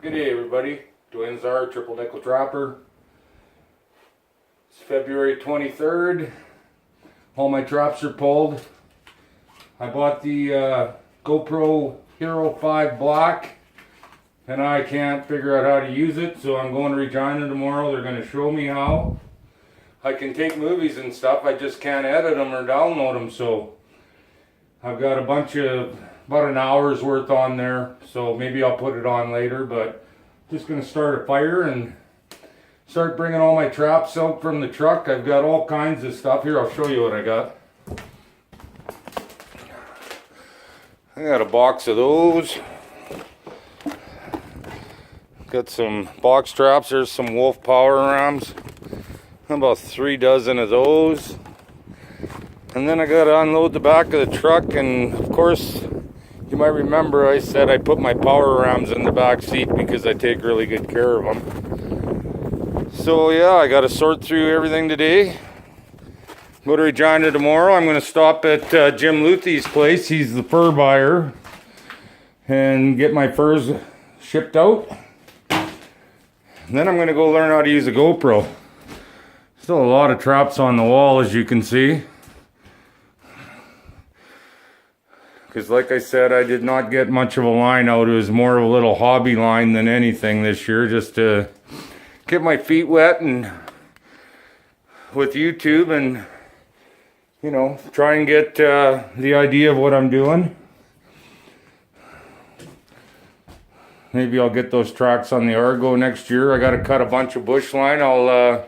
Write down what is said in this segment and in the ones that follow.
Good day, everybody. Dwayne Czar, Triple Nickel Dropper. It's February 23rd. All my traps are pulled. I bought the GoPro Hero 5 Black, and I can't figure out how to use it, so I'm going to Regina tomorrow. They're going to show me how. I can take movies and stuff, I just can't edit them or download them, so I've got about an hour's worth on there, so maybe I'll put it on later, but just going to start a fire and start bringing all my traps out from the truck. I've got all kinds of stuff here. I'll show you what I got. I got a box of those. Got some box traps. There's some Wolf Power Rams. About 3 dozen of those. And then I got to unload the back of the truck, and of course you might remember I said I put my Power Rams in the back seat because I take really good care of them. So yeah, I got to sort through everything today. Go to Regina tomorrow. I'm going to stop at Jim Luthie's place. He's the fur buyer, and get my furs shipped out. And then I'm going to go learn how to use a GoPro. Still a lot of traps on the wall, as you can see. Because like I said, I did not get much of a line out. It was more of a little hobby line than anything this year, just to get my feet wet and with YouTube, and you know, try and get the idea of what I'm doing. Maybe I'll get those tracks on the Argo next year. I got to cut a bunch of bush line. I'll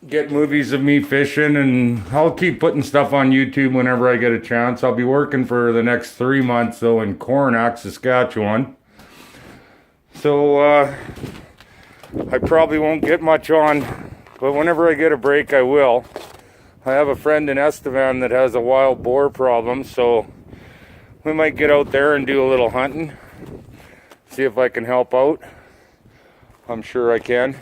get movies of me fishing, and I'll keep putting stuff on YouTube whenever I get a chance. I'll be working for the next 3 months though in Coronach, Saskatchewan. So I probably won't get much on, but whenever I get a break I will. I have a friend in Estevan that has a wild boar problem, so we might get out there and do a little hunting. See if I can help out. I'm sure I can.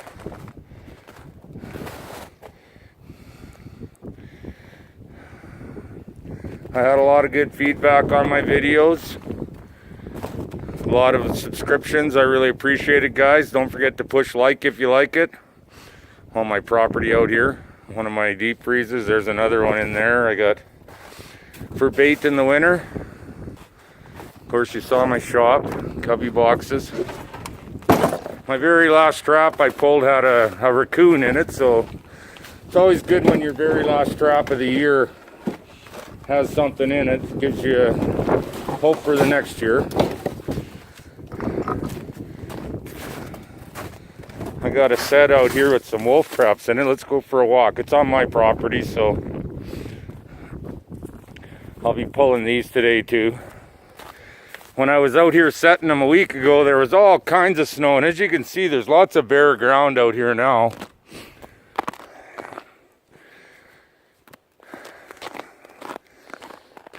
I had a lot of good feedback on my videos. A lot of subscriptions. I really appreciate it, guys. Don't forget to push like if you like it. On my property out here. One of my deep freezes. There's another one in there I got for bait in the winter. Of course, you saw my shop. Cubby boxes. My very last trap I pulled had a raccoon in it, so it's always good when your very last trap of the year has something in it. It gives you hope for the next year. I got a set out here with some wolf traps in it. Let's go for a walk. It's on my property, so I'll be pulling these today too. When I was out here setting them a week ago, there was all kinds of snow, and as you can see, there's lots of bare ground out here now.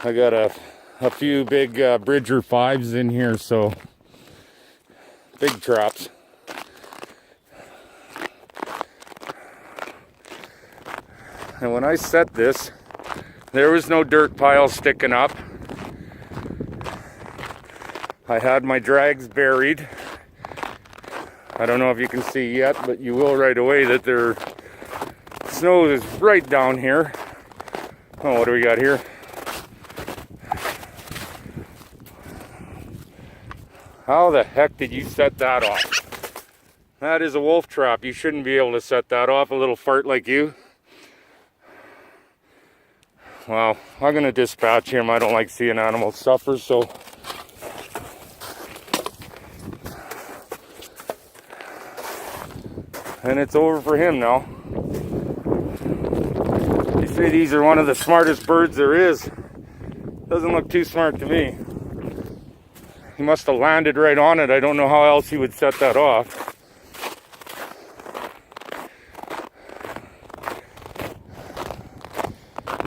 I got a few big Bridger 5s in here, so big traps. And when I set this, there was no dirt pile sticking up. I had my drags buried. I don't know if you can see yet, but you will right away that their snow is right down here. Oh, what do we got here? How the heck did you set that off? That is a wolf trap. You shouldn't be able to set that off, a little fart like you. Well, I'm going to dispatch him. I don't like seeing animals suffer, so. And it's over for him now. They say these are one of the smartest birds there is. Doesn't look too smart to me. He must have landed right on it. I don't know how else he would set that off.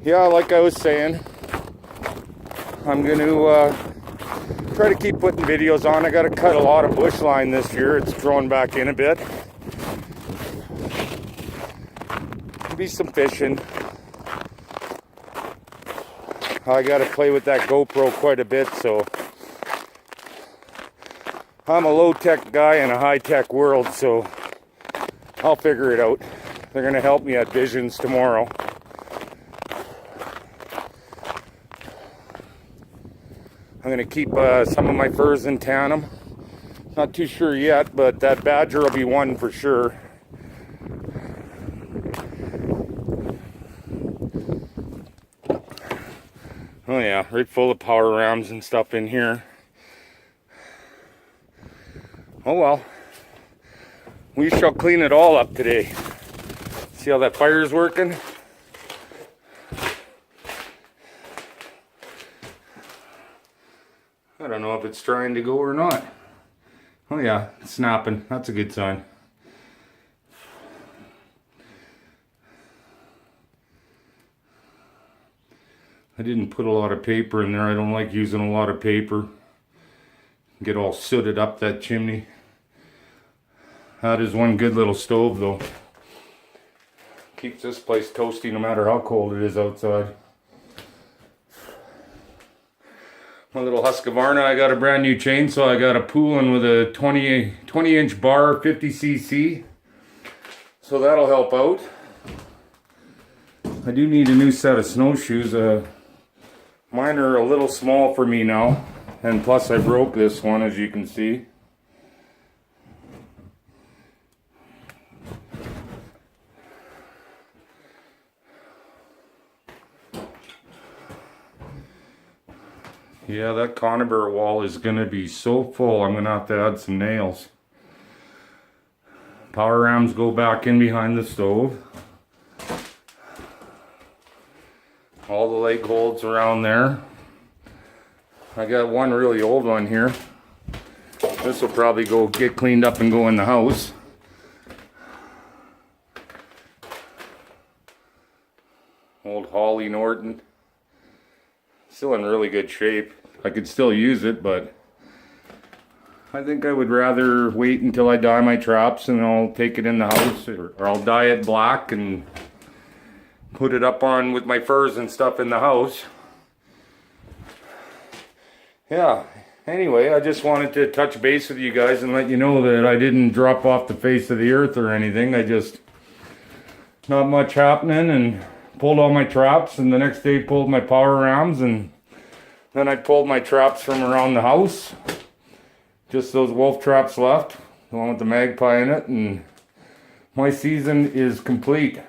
Yeah, like I was saying, I'm going to try to keep putting videos on. I got to cut a lot of bush line this year. It's growing back in a bit. Be some fishing. I got to play with that GoPro quite a bit, so I'm a low-tech guy in a high-tech world, so I'll figure it out. They're going to help me at Visions tomorrow. I'm going to keep some of my furs in tandem. Not too sure yet, but that Badger will be one for sure. Oh yeah, right full of power rams and stuff in here. Oh well. We shall clean it all up today. See how that fire is working? I don't know if it's trying to go or not. Oh yeah, it's snapping. That's a good sign. I didn't put a lot of paper in there. I don't like using a lot of paper. Get all sooted up that chimney. That is one good little stove though. Keeps this place toasty no matter how cold it is outside. My little Husqvarna, I got a brand new chainsaw. I got a Poulan with a 20 inch bar, 50cc. So that'll help out. I do need a new set of snowshoes. Mine are a little small for me now. And plus I broke this one, as you can see. Yeah, that conibear wall is going to be so full, I'm going to have to add some nails. Power rams go back in behind the stove. All the leg holds around there. I got one really old one here. This will probably go get cleaned up and go in the house. Old Holly Norton. Still in really good shape. I could still use it, but I think I would rather wait until I dye my traps and I'll take it in the house, or I'll dye it black and put it up on with my furs and stuff in the house. Yeah, anyway, I just wanted to touch base with you guys and let you know that I didn't drop off the face of the earth or anything. I just, not much happening, and pulled all my traps, and the next day pulled my power rams, and then I pulled my traps from around the house. Just those wolf traps left, the one with the magpie in it, and my season is complete.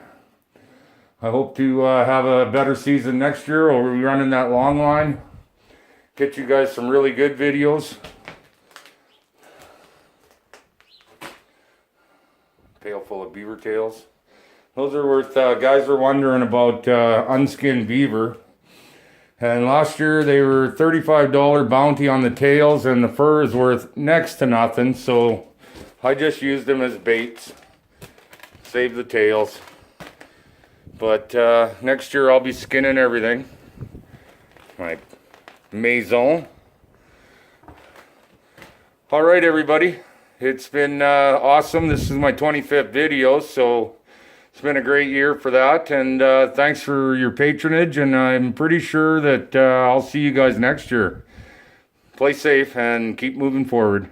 I hope to have a better season next year. We'll be running that long line. Get you guys some really good videos. Pail full of beaver tails. Those are worth, guys are wondering about unskinned beaver. And last year they were $35 bounty on the tails, and the fur is worth next to nothing. So I just used them as baits. Save the tails. But next year I'll be skinning everything. My Maison. Alright everybody. It's been awesome. This is my 25th video, so it's been a great year for that, and thanks for your patronage, and I'm pretty sure that I'll see you guys next year. Play safe and keep moving forward.